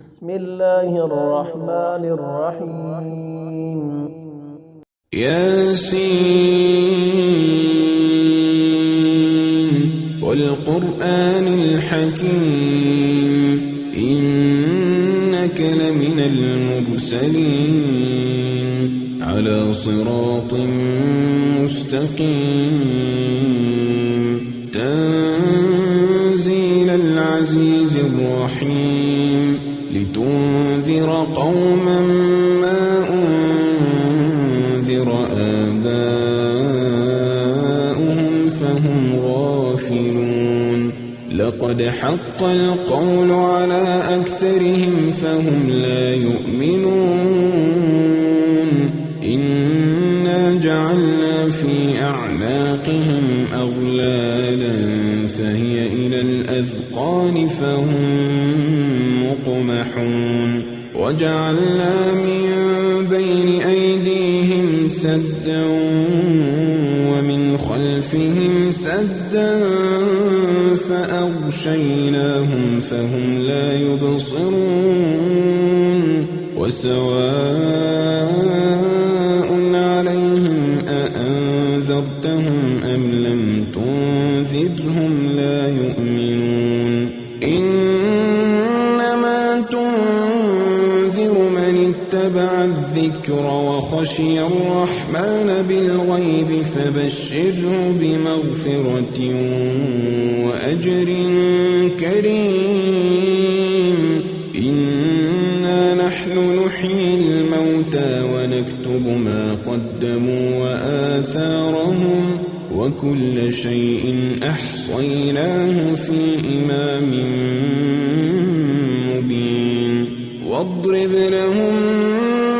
بسم الله الرحمن الرحيم ياسين والقرآن الحكيم إنك لمن المرسلين على صراط مستقيم تنزيل العزيز الرحيم لتنذر قوما ما أنذر آباؤهم فهم غافلون لقد حق القول على أكثرهم فهم لا يؤمنون إنا جعلنا في أعناقهم أغلالا فهي إلى الأذقان فهم مقمحون وجعلنا من بين أيديهم سدا ومن خلفهم سدا فأغشيناهم فهم لا يبصرون وسواء عليهم أأنذرتهم أم لم تنذرهم لا يؤمنون إنما تنذر من اتبع الذكر وخشي الرحمن بالغيب فبشره بمغفرة وأجر كريم إنا نحن نحيي الموتى ونكتب ما قدموا وآثارهم وكل شيء أحصيناه في إمام مبين واضرب لهم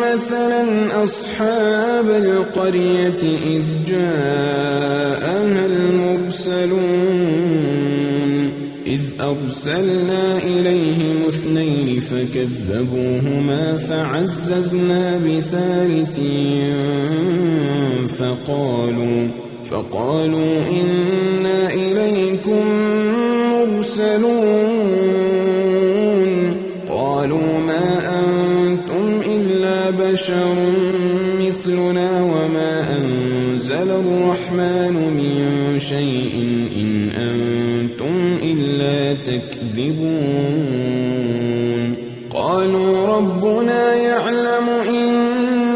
مثلا أصحاب القرية إذ جاءها المرسلون إذ أرسلنا إليهم اثنين فكذبوهما فعززنا بثالث فقالوا إنا إليكم مرسلون قالوا ما أنتم إلا بشر مثلنا وما أنزل الرحمن من شيء إن أنتم إلا تكذبون قالوا ربنا يعلم إنا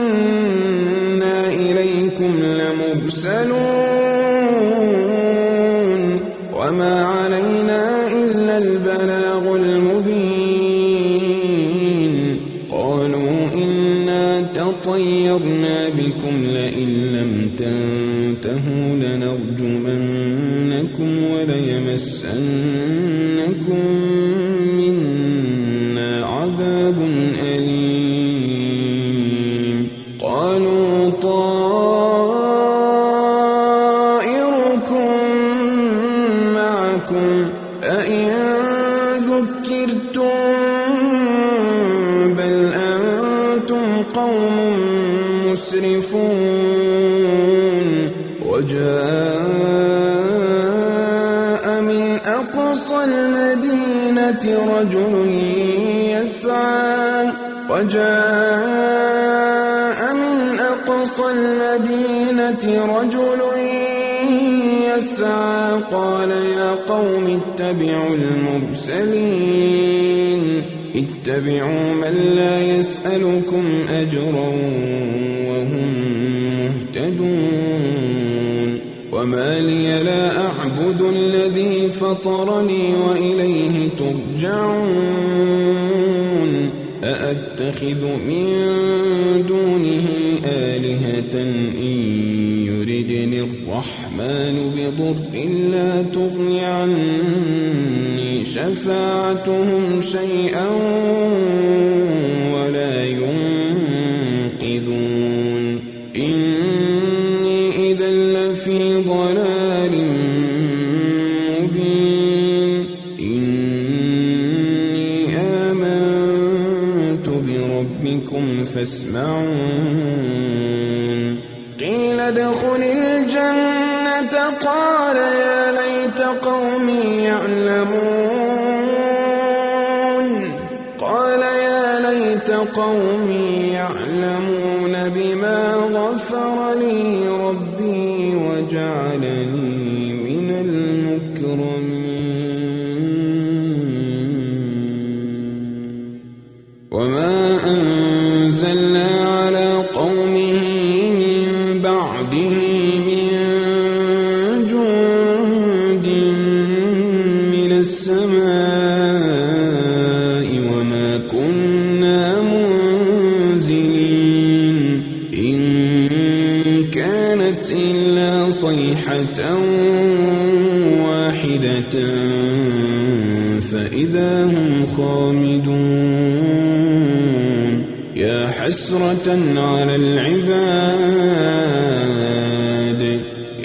إليكم لمرسلون وما علينا إلا البلاغ المبين قالوا إنا تطيرنا بكم لئن لم تنتهوا لنرجمنكم وليمسنكم منا عذاب أليم قالوا طائركم معكم أئن ذكرتم بل أنتم قوم مسرفون وجاء من أقصى المدينة رجل يسعى قال يا قوم اتبعوا المرسلين اتبعوا من لا يسألكم أجرا وهم مهتدون وما لي لا أعبد الذي فطرني وإليه ترجعون أأتخذ من دونه آلهة إن يردني الرحمن بضر لا تغن عني شفاعتهم شيئا ولا ينقذون إني إذا لفي ضلال مبين إني آمنت بربكم فاسمعون قيل ادخل الجنة قال يا ليت قومي يعلمون قال يا ليت قومي يعلمون بما غفر لي ربي وجعلني من المكرمين وما أنزلنا على قومه من بعده من جند من السماء وما كنا منزلين إن كانت إلا صيحة واحدة فإذا هم خامدون يا حسرة على العباد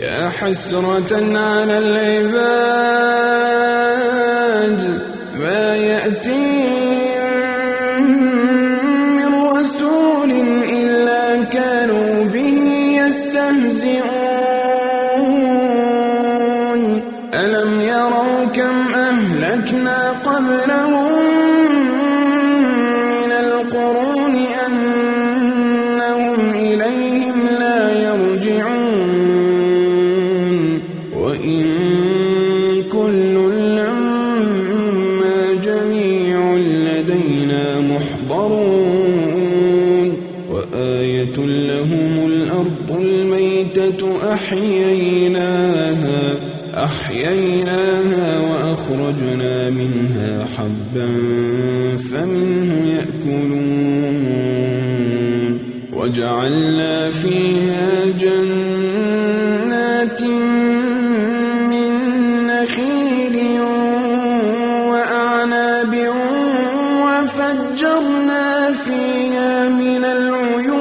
يا حسرة على العباد ما يأتيهم من رسول إلا كانوا به يستهزئون ألم يروا كم أهلكنا قبلهم من القرون أنهم إليهم لا يرجعون وإن كل لما جميع لدينا محضرون وآية لهم الأرض الميتة أحييناها وأخرجنا منها حبا فمنه يأكلون وجعلنا فيها جنات من نخيل وأعناب وفجرنا فيها من العيون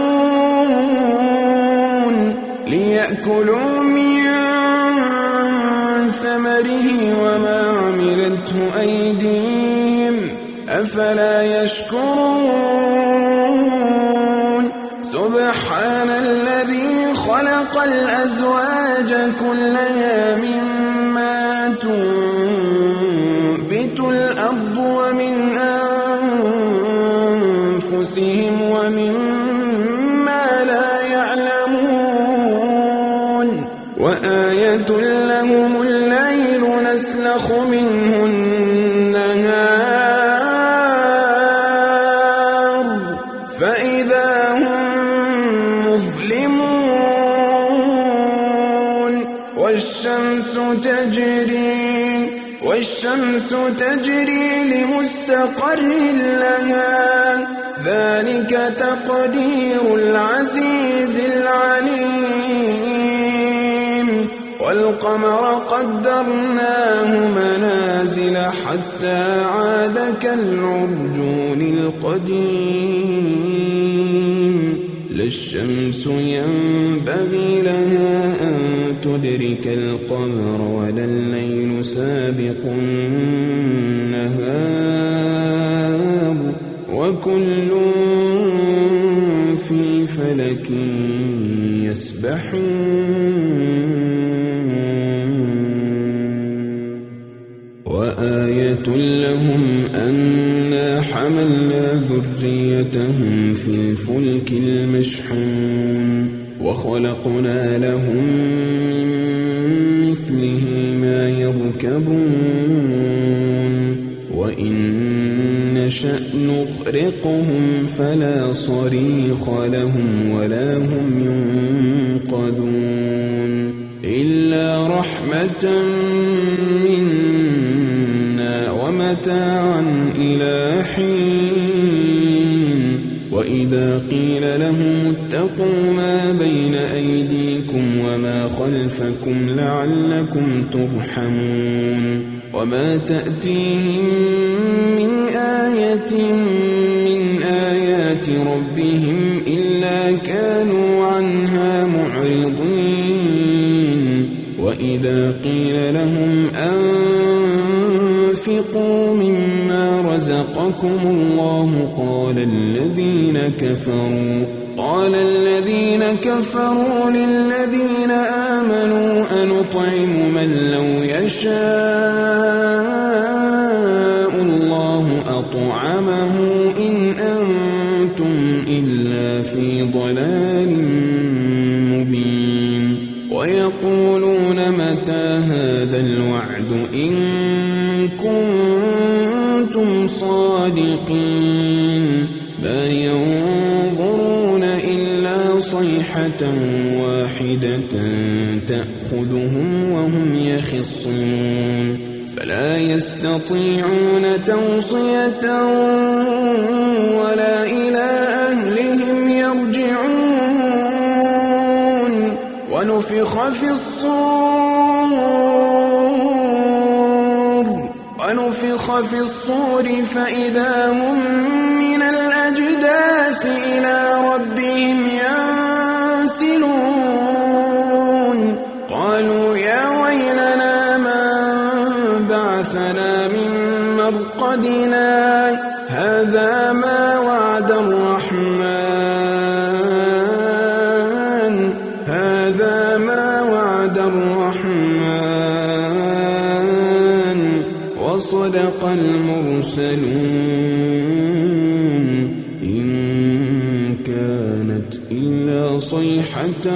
ليأكلوا من ثمره وما عملته أيديهم أفلا يشكرون سبحان الذي خلق الأزواج كلها مما تنبت الأرض ومن أنفسهم ومما لا يعلمون وآية لهم الليل نسلخ منه النهار فإذا هم مظلمون والشمس تجري لمستقر لها ذلك تقدير العزيز العليم والقمر قدرناه منازل حتى عاد كالعرجون القديم لا الشمس ينبغي لها أن تدرك القمر ولا الليل سابق النهار وكل في فلك يسبحون وآية لهم أنا حملنا ذريتهم في الفلك المشحون وخلقنا لهم من مثله ما يركبون وإن نشأ نغرقهم فلا صريخ لهم ولا هم ينقذون إلا رحمة منا ومتاعا إلى حين وإذا قيل لهم اتقوا ما بين أيديكم وما خلفكم لعلكم ترحمون وما تأتيهم من آية من آيات ربهم إلا كانوا عنها معرضين وإذا قيل لهم أنفقوا مما رزقكم الله قال الذين كفروا للذين آمنوا أنطعم من لو يشاء الله أطعمه إن أنتم إلا في ضلال مبين ويقولون متى هذا الوعد إن كنتم صادقين ما ينظرون إلا صيحة واحدة تأخذهم وهم يخصون فلا يستطيعون توصية ولا إلى أهلهم يرجعون ونفخ في الصور فإذا هم من الأجداث إلى ربهم ينسلون قالوا يا ويلنا من بعثنا من مرقدنا هذا ما وعد الرحمن وصدق المرسلون إن كانت إلا صيحة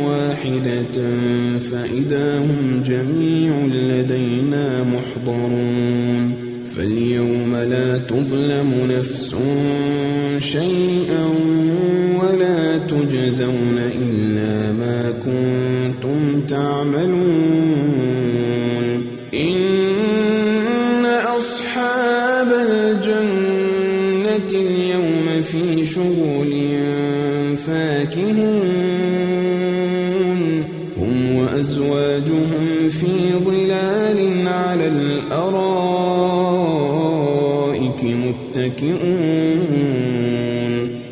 واحدة فإذا هم جميع لدينا محضرون فاليوم لا تظلم نفس شيئا ولا تجزون إلا ما كنتم تعملون إن أصحاب الجنة اليوم في شغل فاكهون هم وأزواجهم في ظلال على الأرائك متكئون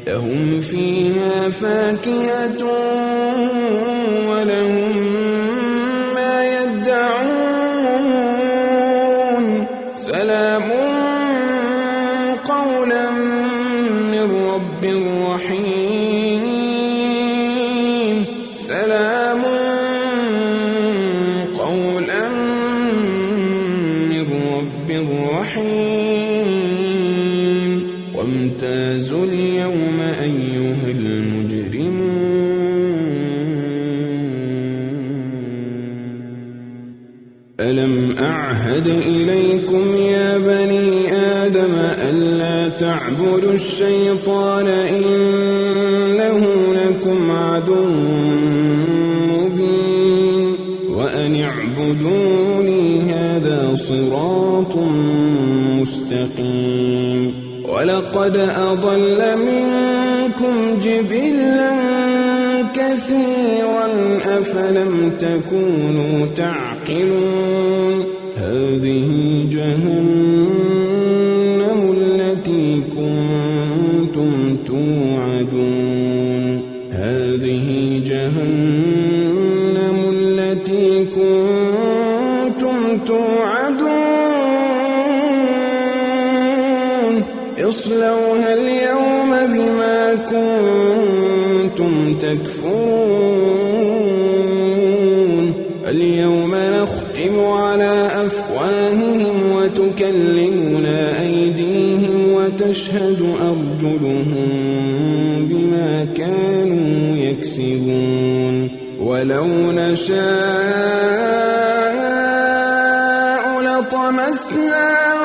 لهم فيها فاكهة ولهم ما يدعون سلام قولا من رب رحيم سلام قولا من رب رحيم وامتازوا اليوم أيها المجرمون ألم أعهد إليكم يا بني آدم ألا تعبدوا الشيطان إنه لكم عدو مبين وأن اعبدوني هذا صراط مستقيم ولقد أضل منكم جبلا كثيرا أفلم تكونوا تعقلون هذه جهنم التي كنتم توعدون هذه جهنم التي كنتم توعدون اصلوها اليوم بما كنتم تكفرون اليوم نختم على أفواههم وتكلمنا أيديهم وتشهد أرجلهم بما كانوا يكسبون ولو نشاء لطمسنا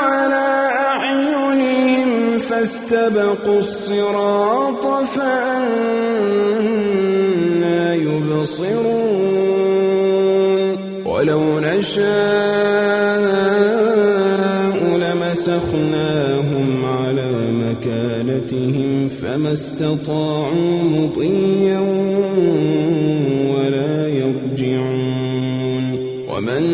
على أعينهم فاستبقوا الصراط فأنى يبصرون ولو نشاء لمسخناهم على مكانتهم فما استطاعوا مضيا ولا يرجعون ومن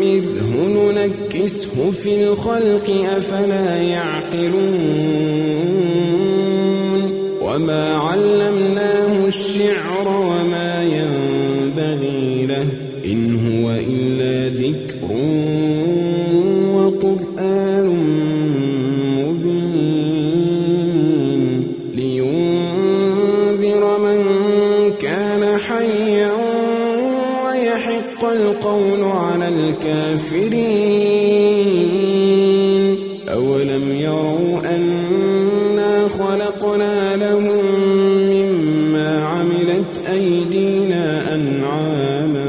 نعمره ننكسه في الخلق أفلا يعقلون وما علمناه الشعر وما ينبغي له إن هو إلا ذكر وقرآن مبين لينذر من كان حيا ويحق القول على الكافرين أولم يروا أنا خلقنا لهم مما عملت أيدينا أنعاما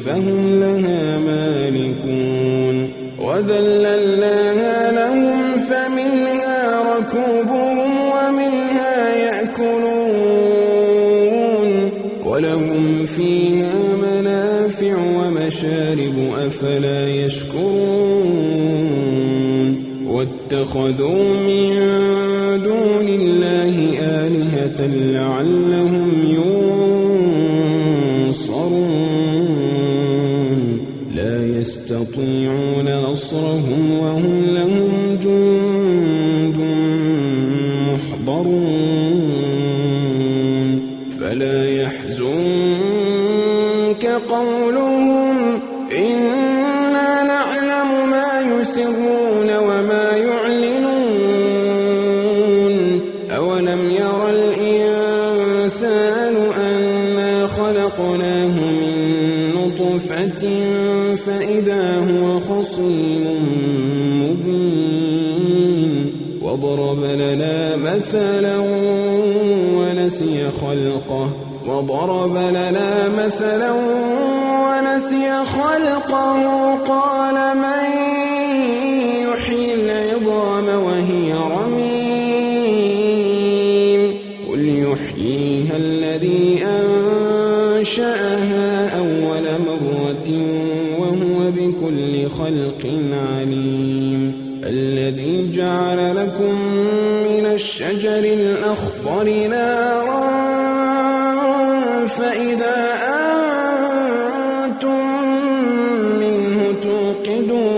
فهم لها مالكون وذللناها لهم فمنها ركوبهم ومنها يأكلون ولهم فيها منافع ومشارب أفلا يشكرون واتخذوا من دون الله آلهة لعلهم ينصرون لا يستطيعون نصرهم وهم لهم جند محضرون فلا يحزنك قولهم إنا نعلم ما يسرون وما يعلنون أولم ير الإنسان أنا خلقناه من نطفة فإذا هو خصيم مبين وضرب لنا مثلا ونسي خلقه قال من يحيي العظام وهي رميم قل يحييها الذي أنشأها أول مرة وهو بكل خلق عليم الذي جعل لكم من الشجر الأخضر نارا فإذا أنتم منه توقدون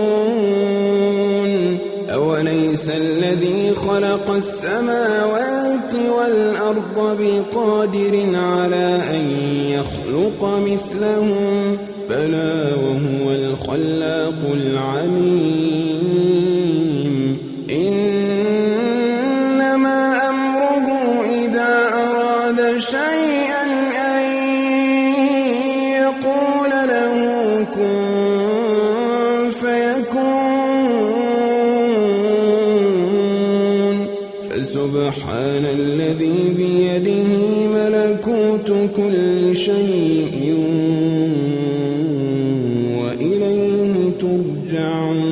أوليس الذي خلق السماوات والأرض بقادر على أن يخلق مثلهم بلى وهو الخلاق العليم إنما أمره إذا أراد شيئا أن يقول له كن فيكون فسبحان الذي بيده ملكوت كل شيء وإليه ترجعون